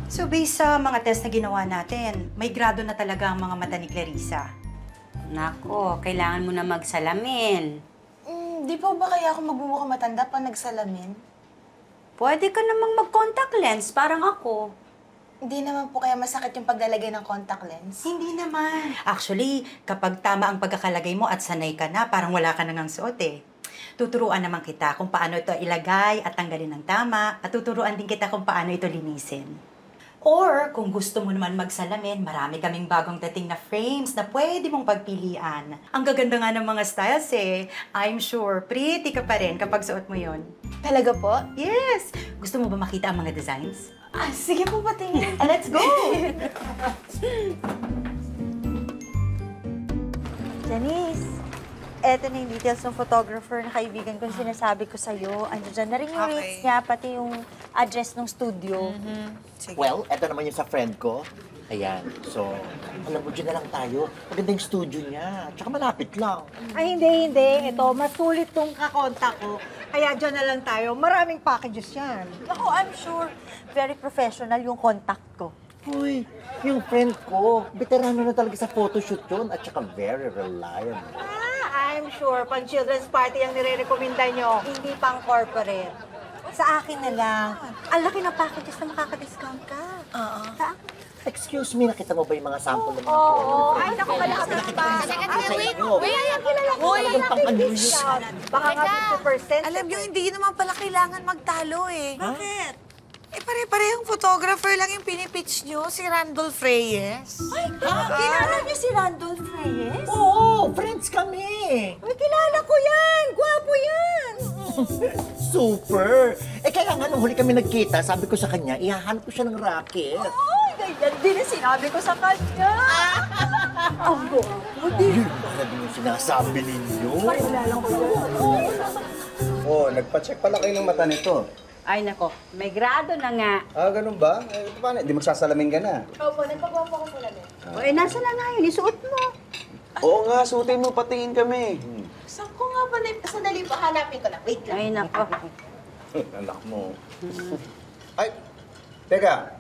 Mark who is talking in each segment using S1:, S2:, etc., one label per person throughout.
S1: So based sa mga test na ginawa natin, may grado na talaga ang mga mata ni Clarissa.
S2: Nako, kailangan mo na magsalamin.
S3: Di po ba kaya ako magmumukhang matanda pag nagsalamin?
S2: Pwede ka namang mag-contact lens, parang ako.
S3: Hindi naman po kaya masakit yung paglalagay ng contact lens?
S1: Hindi naman. Actually, kapag tama ang pagkakalagay mo at sanay ka na, parang wala ka nang suot eh. Tuturuan naman kita kung paano ito ilagay at tanggalin ng tama, at tuturuan din kita kung paano ito linisin. Or, kung gusto mo naman magsalamin, marami kaming bagong dating na frames na pwede mong pagpilian. Ang gaganda nga ng mga styles eh. I'm sure, pretty ka pa rin kapag suot mo yon.
S3: Talaga po?
S1: Yes! Gusto mo ba makita ang mga designs?
S3: Sige po, patingin.
S1: Let's go!
S4: Janice, eto na yung details ng photographer na kaibigan kong sinasabi ko sa'yo. Andyan na rin yung rates niya, pati yung address ng studio.
S3: Sige.
S5: Well, eto naman yung sa friend ko. Ayan. So, alam mo, dyan na lang tayo. Maganda yung studio niya. Tsaka malapit lang.
S6: Ay, hindi. Ito, mas sulit tong kakontak ko. Kaya dyan na lang tayo. Maraming packages yan.
S4: Ako, I'm sure, very professional yung contact ko.
S5: Uy, yung friend ko, veterano na talaga sa photoshoot yun. At tsaka very reliable.
S6: I'm sure, pang children's party ang nire-recommenda nyo.
S4: Hindi pang corporate. Sa akin na lang. Ang laki ng packages na makaka-discount ka.
S3: Oo.
S4: Sa akin.
S5: Excuse me, nakita mo ba yung mga sample ng mga
S4: Oo.
S6: Ay, naku, malaki pa. Baka nga 50%.
S3: Alam niyo, hindi naman pala kailangan magtalo eh. Bakit? Eh, pare-parehong photographer lang yung pinipitch nyo, si Randolph Reyes.
S4: Ay, kilala niyo si Randolph Reyes?
S5: Oo, friends kami.
S6: Ay, kilala ko yan. Gwapo yan.
S5: Super! Eh kaya nga nung huli kami nagkita, sabi ko sa kanya, ihahanap ko siya ng racket.
S4: Ay, ganyan din ang sinabi ko sa kanya. Ang gwapo din.
S5: Yun ba din yung sinasabi ninyo?
S4: Kilala ko yan.
S7: Oh, nagpa-check pala kayo ng mata nito.
S2: Ay nako, may grado na nga.
S7: Ah, ganun ba? Eh, paano? Di magsasalamin ka na.
S3: Opo, nagpagawa po ko pala din.
S2: O, nasa na nga yun, isuot mo.
S7: Oo nga, suotin mo, patingin kami.
S3: Saan ko nga ba na... Sandali pa, hanapin ko na. Wait lang.
S2: Ay nako.
S7: Anak mo. Ay, teka.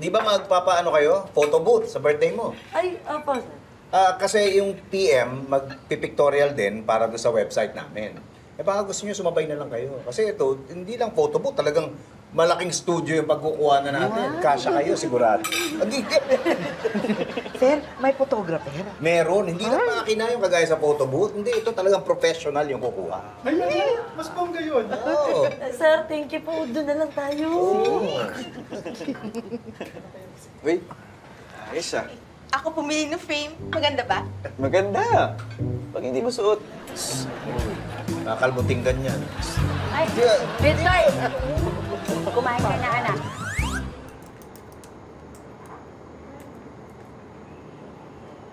S7: Di ba magpapaano kayo? Photo booth sa birthday mo?
S4: Ay, opo, sir.
S7: Kasi yung PM, magpipictorial din para doon sa website namin. Eh baka gusto nyo sumabay na lang kayo. Kasi ito, hindi lang photo booth, talagang malaking studio yung pagkukuha na natin. Kasya kayo, sigurado.
S6: Sir, may photographer.
S7: Meron, hindi lang makina yung kagaya sa photo booth. Hindi, ito talagang professional yung kukuha.
S8: Ay, mas bongga yun.
S7: Oo.
S4: Sir, thank you po. Doon na lang tayo.
S8: Wait, ayos ah.
S3: Ako pumili ng frame. Maganda ba?
S8: Maganda. Pag hindi mo suot.
S7: Kakalbuting ganyan.
S2: Ay, Victor! Kumain ka na, anak.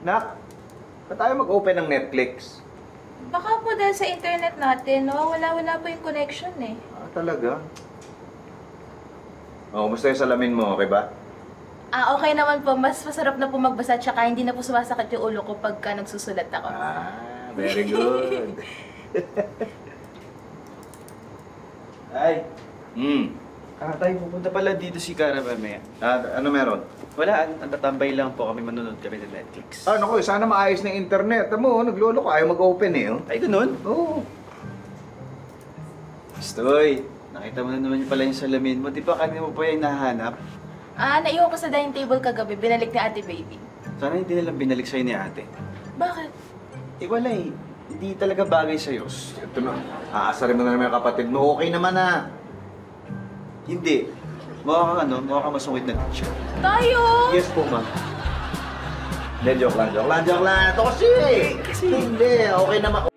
S7: Nak, ba't tayo mag-open ng Netflix?
S9: Baka po dahil sa internet natin, wala po yung connection eh.
S7: Ah, talaga? Oh, kumusta yung salamin mo? Okay ba?
S9: Okay naman po. Mas masarap na po magbasa tsaka hindi na po sumasakit yung ulo ko pagka nagsusulat ako.
S7: Ah, very good.
S8: Ay,
S7: Tayo
S8: pupunta pala dito si Cara mamaya.
S7: ano meron?
S8: Wala, tatambay lang po kami, manonood kami ng Netflix.
S7: Ah, naku, sana maayos na internet. Mo, naglolo ko, ayaw mag-open eh. Oh.
S8: Ay, ganun?
S7: Oo.
S8: Stoy, nakita mo na naman pala yung salamin mo. Di ba kanina mo pa yung nahanap?
S9: Naiwan ko sa dining table kagabi. Binalik ni Ate Baby.
S8: Sana hindi nalang binalik sa'yo ni ate.
S9: Bakit?
S8: Wala eh. Hindi talaga bagay sa'yo.
S7: Ito na, aasarin mo na naman yung kapatid mo. Okay naman ah.
S8: Hindi. Mukha kang masungit na teacher.
S9: Tayo!
S8: Yes po, ma'am.
S7: Hindi, joke lang. Ito kasi! Hindi, okay naman.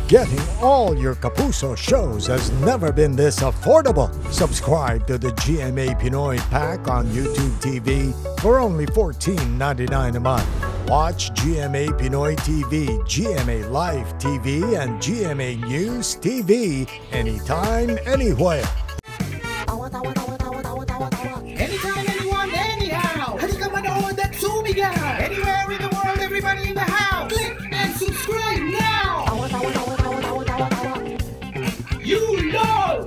S10: Getting all your Kapuso shows has never been this affordable. Subscribe to the GMA Pinoy Pack on YouTube TV for only $14.99 a month. Watch GMA Pinoy TV, GMA Live TV, and GMA News TV anytime, anywhere.
S11: Anytime, anyone, anyhow. Halika manood at sumigaw. Anywhere in the world, everybody in the house. Click and subscribe now. You know.